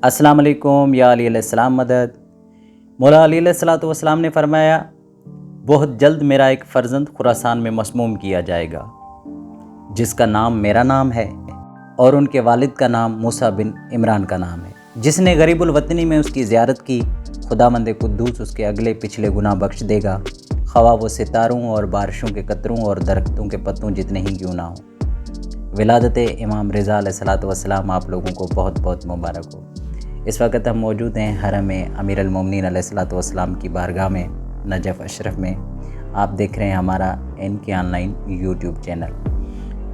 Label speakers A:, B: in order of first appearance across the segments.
A: अस्सलाम वालेकुम या अली अलैहिस्सलाम मदद। मौला अली अलैहिस्सलाम ने फरमाया, बहुत जल्द मेरा एक फ़र्जंद खुरासान में मसमूम किया जाएगा जिसका नाम मेरा नाम है और उनके वालिद का नाम मूसा बिन इमरान का नाम है। जिसने गरीबुल वतनी में उसकी ज़ियारत की, खुदावंद कुद्दूस उसके अगले पिछले गुनाह बख्श देगा, खवा वो सितारों और बारिशों के कतरों और दरख्तों के पत्तों जितने ही क्यों ना हों। विलादत इमाम रिज़ा अलैहिस्सलातु वस्सलाम आप लोगों को बहुत बहुत मुबारक हो। इस वक्त हम मौजूद हैं हरम अमीर अल-मोमिनीन अलैहिस्सलातु वस्सलाम की बारगाह में नजफ़ अशरफ में। आप देख रहे हैं हमारा इनके ऑनलाइन यूट्यूब चैनल।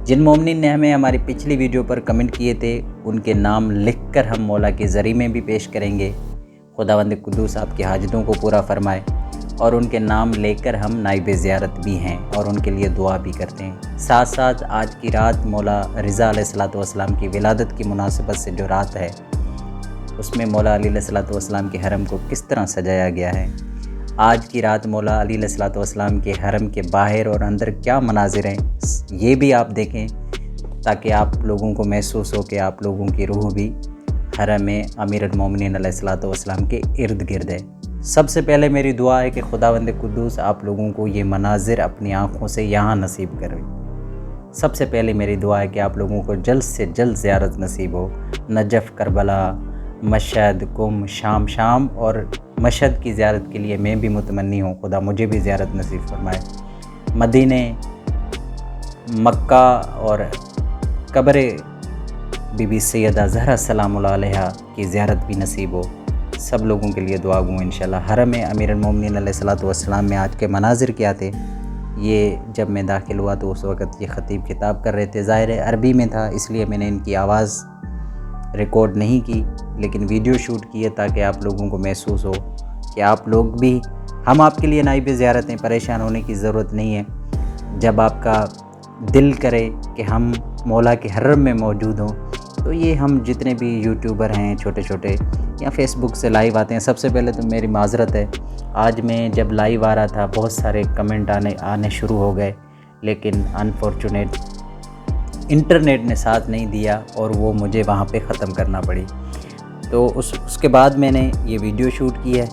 A: जिन मोमिनीन ने हमें हमारी पिछली वीडियो पर कमेंट किए थे उनके नाम लिखकर हम मौला के ज़रिए में भी पेश करेंगे। खुदावंद कुद्दूस आपकी हाजतों को पूरा फरमाए और उनके नाम लेकर हम नाइब ज़ियारत भी हैं और उनके लिए दुआ भी करते हैं। साथ साथ आज की रात मौला रिज़ा अलैहिस्सलातु वस्सलाम की विलादत की मुनासिबत से जो रात है उसमें मौला अली अलैहिस्सलातु वस्सलाम के हरम को किस तरह सजाया गया है। आज की रात मौला अली अलैहिस्सलातु वस्सलाम के हरम के बाहर और अंदर क्या मनाजिर हैं ये भी आप देखें, ताकि आप लोगों को महसूस हो कि आप लोगों की रूह भी हरम अमीर अल-मोमिनीन अलैहिस्सलातु वस्सलाम के इर्द गिर्द है। सबसे पहले मेरी दुआ है कि खुदावंद कुद्दूस आप लोगों को ये मनाजिर अपनी आँखों से यहाँ नसीब करे। सबसे पहले मेरी दुआ है कि आप लोगों को जल्द से जल्द ज़ियारत नसीब हो। नजफ़, करबला, मशहद, कुम, शाम और मशहद की ज़ियारत के लिए मैं भी मुतमन्नी हूँ। खुदा मुझे भी ज़ियारत नसीब फरमाए। मदीने, मक्का और कब्र बीबी सैयदा ज़हरा सलामुल्लाह अलैहा की ज़ियारत भी नसीब हो। सब लोगों के लिए दुआ गूँ इंशाल्लाह। हरम अमीर अल-मोमिनीन अलैहिस्सलातु वस्सलाम में आज के मनाजिर क्या थे, ये जब मैं दाखिल हुआ तो उस वक़्त ये ख़तीब खिताब कर रहे थे। ज़ाहिर है अरबी में था, इसलिए मैंने इनकी आवाज़ रिकॉर्ड नहीं की, लेकिन वीडियो शूट किए ताकि आप लोगों को महसूस हो कि आप लोग भी, हम आपके लिए नाइब ज़ियारत हैं, परेशान होने की ज़रूरत नहीं है। जब आपका दिल करे कि हम मौला के हरम में मौजूद हों तो ये हम जितने भी यूट्यूबर हैं छोटे छोटे या फेसबुक से लाइव आते हैं, सबसे पहले तो मेरी माज़रत है। आज मैं जब लाइव आ रहा था बहुत सारे कमेंट आने शुरू हो गए, लेकिन अनफॉर्चुनेट इंटरनेट ने साथ नहीं दिया और वो मुझे वहाँ पे ख़त्म करना पड़ी। तो उसके बाद मैंने ये वीडियो शूट की है।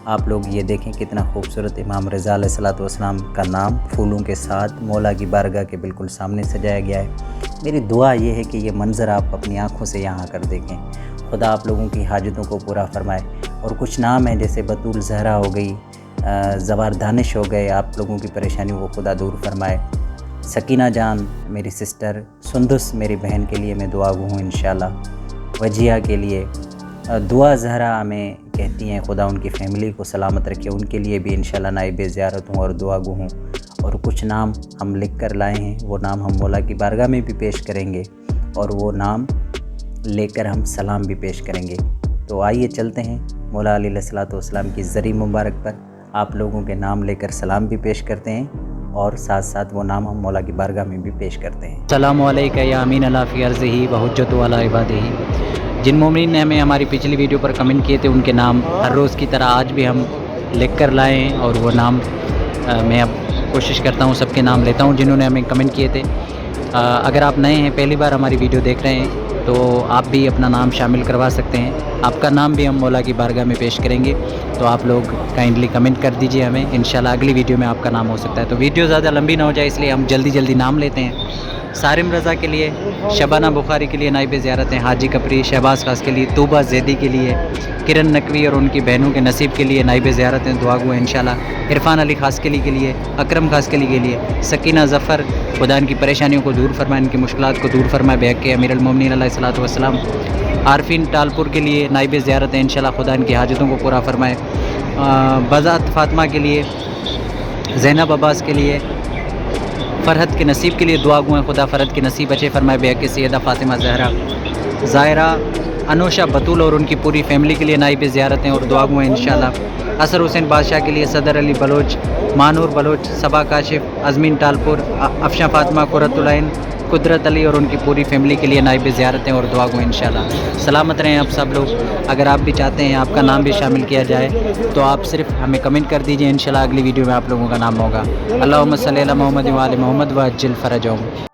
A: आप लोग ये देखें कितना खूबसूरत इमाम रिज़ा अलैहिस्सलातु वस्सलाम का नाम फूलों के साथ मौला की बारगाह के बिल्कुल सामने सजाया गया है। मेरी दुआ ये है कि ये मंज़र आप अपनी आँखों से यहाँ कर देखें। खुदा आप लोगों की हाजतों को पूरा फरमाए। और कुछ नाम हैं जैसे बतूल ज़हरा हो गई, ज़वार दानिश हो गए, आप लोगों की परेशानियों को खुदा दूर फरमाए। सकीना जान मेरी सिस्टर, सुंदुस मेरी बहन के लिए मैं दुआ गो हूँ इंशाल्लाह। वजिया के लिए दुआ ज़हरा हमें कहती हैं, खुदा उनकी फ़ैमिली को सलामत रखे, उनके लिए भी इंशाल्लाह नाइब ज़ियारत हूँ और दुआ गो हूँ। और कुछ नाम हम लिख कर लाए हैं, वो नाम हम मौला की बारगाह में भी पेश करेंगे और वो नाम लेकर हम सलाम भी पेश करेंगे। तो आइए चलते हैं मौला अली अलैहिस्सलातु वस्सलाम की ज़री मुबारक पर आप लोगों के नाम लेकर सलाम भी पेश करते हैं और साथ साथ वो नाम हम मौला की बारगाह में भी पेश करते हैं। सलामु अलैका या अमीन अल्लाह फ़ी अर्ज़िही व हुज्जतु अला इबादिही। जिन मोमिनीन ने हमें हमारी पिछली वीडियो पर कमेंट किए थे उनके नाम हर रोज़ की तरह आज भी हम लिख कर लाए हैं और वो नाम मैं अब कोशिश करता हूँ सबके नाम लेता हूँ जिन्होंने हमें कमेंट किए थे। अगर आप नए हैं, पहली बार हमारी वीडियो देख रहे हैं तो आप भी अपना नाम शामिल करवा सकते हैं। आपका नाम भी हम मौला की बारगाह में पेश करेंगे, तो आप लोग काइंडली कमेंट कर दीजिए हमें, इंशाल्लाह अगली वीडियो में आपका नाम हो सकता है। तो वीडियो ज़्यादा लंबी ना हो जाए इसलिए हम जल्दी नाम लेते हैं। सारिम रज़ा के लिए, शबाना बुखारी के लिए नाइब ज़ियारत हैं, हाजी कपरी शहबाज खास के लिए, तूबा ज़ैदी के लिए, किरण नकवी और उनकी बहनों के नसीब के लिए नाइब ज़ियारत हैं, दुआ गो इंशाल्लाह। इरफान अली खास के लिए, अकरम खास के लिए, सकीना ज़फ़र, खुदा इनकी परेशानियों को दूर फरमाए, इनकी मुश्किलात को दूर फरमाए बेहक़ अमीर अल-मोमिनीन अलैहिस्सलातु वस्सलाम। आरफीन टालपुर के लिए नाइब ज़ियारत हैं, इंशाल्लाह खुदा इनकी हाजतों को पूरा फरमाए। बज़ात फ़ातिमा के लिए, ज़ैनब अब्बास के लिए, फ़रहत के नसीब के लिए दुआ गो हैं, खुदा फ़रहत के नसीब अच्छे फरमाए बेहक़ सैयदा फ़ातिमा ज़हरा। ज़ाहिरा, अनुषा, बतूल और उनकी पूरी फ़ैमिली के लिए नाइब ज़ियारत हैं और दुआ गो हैं इंशाल्लाह। असर हुसैन बादशाह के लिए, सदर अली बलोच, मानूर बलोच, सबा काशिफ, अज़मीन टालपुर, अफ़शा फ़ातिमा, क़ुर्रतुल ऐन, कुदरत अली और उनकी पूरी फ़ैमिली के लिए नाइब ज़ियारत हैं और दुआ गो इंशाल्लाह। सलामत रहें आप सब लोग। अगर आप भी चाहते हैं आपका नाम भी शामिल किया जाए तो आप सिर्फ हमें कमेंट कर दीजिए, इंशाल्लाह अगली वीडियो में आप लोगों का नाम होगा। अल्लाहुम्मा सल्ली अला मुहम्मद व आलि मुहम्मद व अज्जिल फ़रजहुम।